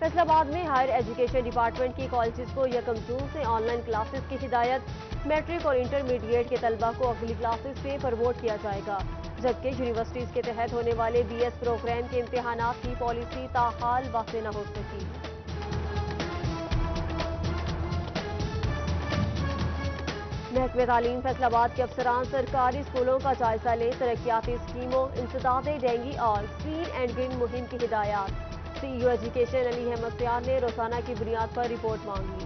فیصل آباد میں higher education department کی کالجز کو 1 جون سے آن لائن کلاسز کی ہدایت، میٹرک اور انٹرمیڈیٹ کے طلبہ کو اگلی کلاسز سے پروموٹ کیا جائے گا، جبکہ یونیورسٹیز کے تحت ہونے والے بی ایس پروگرام کے امتحانات کی پالیسی تاحال واضح نہ ہو سکی۔ محکمہ تعلیم فیصل آباد کے افسران سرکاری اسکولوں کا جائزہ لیں، ترقیاتی اسکیموں، انسداد ڈینگی اور کلین اینڈ گرین مہم کی ہدایات۔ سی ای او ایجوکیشن علی احمد سیال نے روزانہ کی بنیاد پر رپورٹ مانگی۔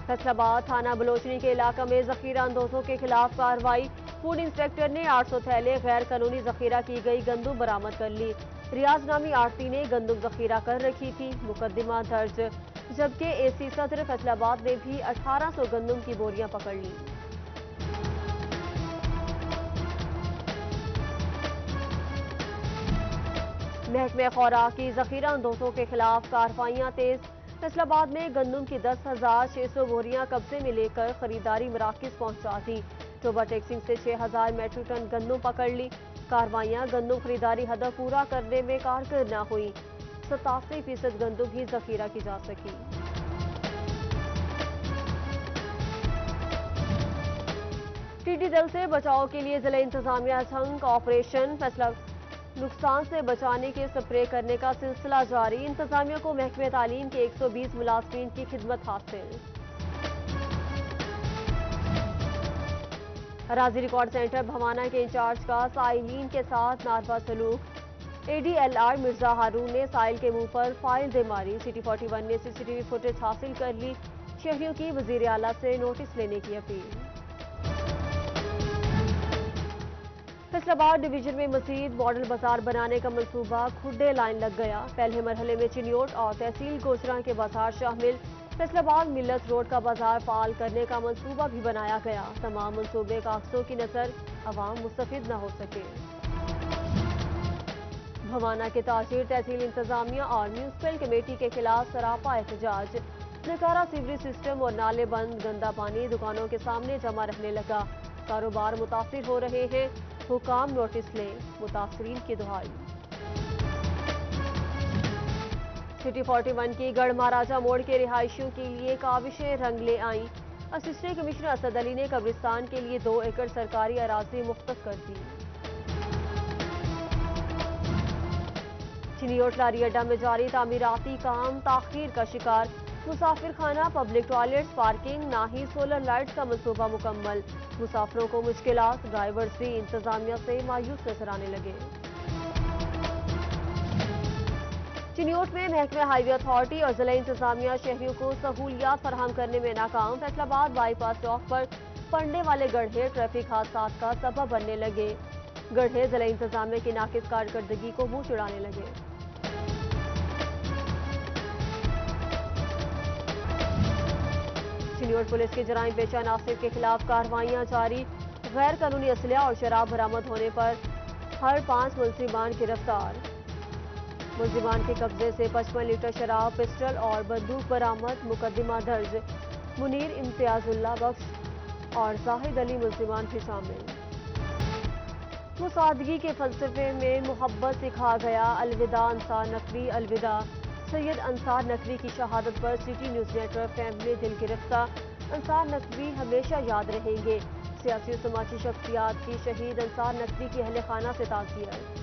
فیصل آباد تھانہ بلوچنی کے علاقہ میں ذخیرہ اندوزوں کے خلاف کارروائی، فوڈ انسپیکٹر نے 800 تھیلے غیر قانونی ذخیرہ کی گئی گندم برآمد کر لی۔ ریاض نامی آڑتی نے گندم ذخیرہ کر رکھی تھی، مقدمہ درج، جبکہ اے سی صدر فیصل آباد نے بھی 1800 گندم کی بوریاں پکڑ لیں۔ محکمہ خوراک کی ذخیرہ اندوزوں کے خلاف کارروائیاں تیز، فیصل آباد میں گندم کی 10,600 بوریاں قبضے میں لے کر خریداری مراکز پہنچا دی، ٹوبا ٹیکسنگ سے 6,000 میٹرک ٹن گندم پکڑ لی۔ کارروائیاں گندم خریداری ہدف پورا کرنے میں کارگر نہ ہوئی، 87% گندم ہی ذخیرہ کی جا سکی۔ ٹڈی دل سے بچاؤ کے لیے ضلع انتظامیہ جنگ آپریشن فیصلہ نقصان سے بچانے کے سپرے کرنے کا سلسلہ جاری، انتظامیہ کو محکمہ تعلیم کے 120 ملازمین کی خدمت حاصل۔ اراضی ریکارڈ سینٹر بھوانہ کے انچارج کا سائلین کے ساتھ ناروا سلوک، A D L R Mirza Haroon نے سائل کے منہ پر فائل دے ماری، سٹی 41 نے سی سی ٹی وی فوٹیج حاصل کر لی، شہریوں کی وزیر اعلیٰ سے نوٹس لینے کی اپیل۔ فیصل آباد ڈویژن میں مزید ماڈل بازار بنانے کا منصوبہ، کھڈے لائن لگ گیا، پہلے مرحلے میں چنیوٹ اور تحصیل گوجراں کے بازار شامل، فیصل آباد ملت روڈ کا بازار فعال کرنے کا منصوبہ بھی بنایا گیا، تمام منصوبے کاغذوں کی نظر عوام مستفید نہ ہو سکے۔ بھوانہ کے تاجر تحصیل انتظامیہ اور میونسپل کمیٹی کے خلاف سراپا احتجاج، نکارہ سیوریج سسٹم اور نالے بند، گندا پانی دکانوں کے سامنے جمع رہنے لگا، کاروبار متاثر ہو رہے ہیں، حکام نوٹس لیں، متاثرین کی دہائی۔ سٹی 41 کی گڑھ مہاراجہ موڑ کے رہائشیوں کے لیے کاوشیں رنگ لے آئیں، اسسٹنٹ کمشنر اسد علی نے قبرستان کے لیے 2 ایکڑ سرکاری اراضی مختص کر دی۔ چنیوٹ لاری اڈہ میں جاری تعمیراتی کام تاخیر کا شکار، مسافر خانہ، پبلک ٹوائلٹس، پارکنگ، نہ ہی سولر لائٹس کا منصوبہ مکمل، مسافروں کو مشکلات، ڈرائیورز بھی انتظامیہ سے مایوس نظر آنے لگے۔ چنیوٹ میں محکمہ ہائی وے اتھارٹی اور ضلع انتظامیہ شہریوں کو سہولیات فراہم کرنے میں ناکام، فیصل آباد بائی پاس چوک پر پڑنے والے گڑھے ٹریفک حادثات کا سبب بننے لگے، گڑھے ضلع انتظامیہ کی ناقص کارکردگی کو منہ چڑھانے لگے۔ چنیوٹ پولیس کے جرائم پیشہ عناصر کے خلاف کارروائیاں جاری، غیر قانونی اسلحہ اور شراب برآمد ہونے پر ہر 5 ملزمان گرفتار، ملزمان کے قبضے سے 55 لیٹر شراب، پسٹل اور بندوق برآمد، مقدمہ درج، منیر امتیاز اللہ بخش اور زاہد علی ملزمان بھی شامل۔ مساعدگی کے فلسفے میں محبت سکھا گیا، الوداع انصار نقوی، الوداع سید انصار نقوی کی شہادت پر city news network family دل گرفتہ، انصار نقوی ہمیشہ یاد رہیں گے، سیاسی و سماجی شخصیات کی شہید انصار نقوی کی اہل خانہ سے تعزیت۔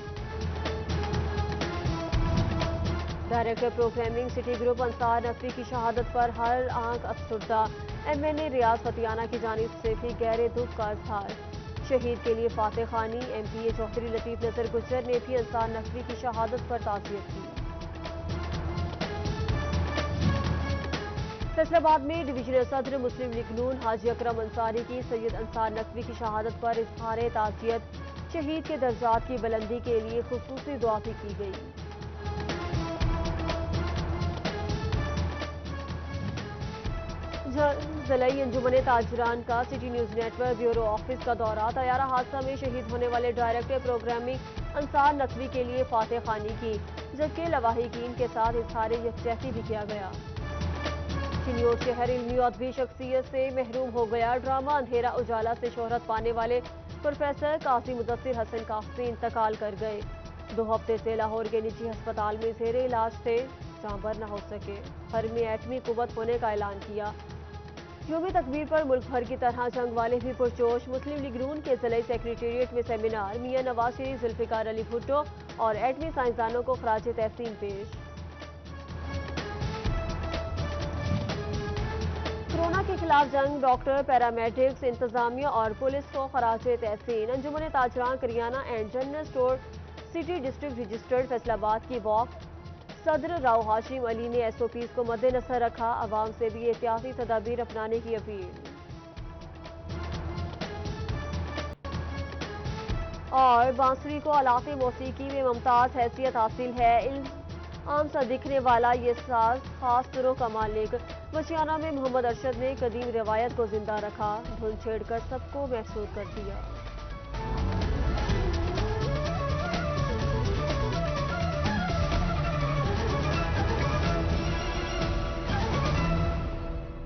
ڈائریکٹر پروگرامنگ سٹی گروپ انصار نقوی کی شہادت پر ہر آنکھ افسردہ، ایم این اے ریاض فتیانہ کی جانب سے بھی گہرے دکھ کا اظہار، شہید کے لیے فاتح خوانی، ایم پی اے چودھری لطیف نظر گجر نے بھی انصار نقوی کی شہادت پر تعزیت کی۔ فیصل آباد میں ڈویژنل صدر مسلم لیگ نون حاجی اکرم انصاری کی سید انصار نقوی کی شہادت پر اظہار تعزیت، شہید کے درجات کی بلندی کے لیے خصوصی دعا بھی کی گئی۔ ضلعی انجمن تاجران کا city news network bureau office کا دورہ، طیارہ حادثہ میں شہید ہونے والے ڈائریکٹر پروگرامنگ انصار نقوی کے لیے فاتح خوانی کی، جبکہ لواحقین کے ساتھ اظہار یکجہتی بھی کیا گیا۔ چنیوٹ شہر علمی و ادبی شخصیت سے محروم ہو گیا، ڈرامہ اندھیرا اجالا سے شہرت پانے والے پروفیسر قاضی مدثر حسن کافی انتقال کر گئے، 2 ہفتے سے لاہور کے نجی ہسپتال میں زیر علاج تھے، جہاں بر نہ ہو سکے، گھر میں ایٹمی قوت ہونے کا اعلان کیا۔ یوم تکبیر پر ملک بھر کی طرح جنگ والے بھی پرجوش، مسلم لیگ نون کے ضلعی سیکریٹریٹ میں سیمینار، میاں نواز شریف، ذوالفقار علی بھٹو اور ایٹمی سائنسدانوں کو خراج تحسین پیش۔ کورونا کے خلاف جنگ، ڈاکٹر، پیرامیڈکس، انتظامیہ اور پولیس کو خراج تحسین۔ انجمن تاجران کریانہ and general store city district registered Faisalabad کی واک صدر راؤ ہاشم علی نے ایس او پیز کو مد نظر رکھا، عوام سے بھی احتیاطی تدابیر اپنانے کی اپیل۔ اور بانسری کو آلات موسیقی میں ممتاز حیثیت حاصل ہے، عام سا دکھنے والا یہ ساز خاص سروں کا مالک۔ مشیانہ میں محمد ارشد نے قدیم روایت کو زندہ رکھا، دھن چھیڑ کر سب کو محسور کر دیا۔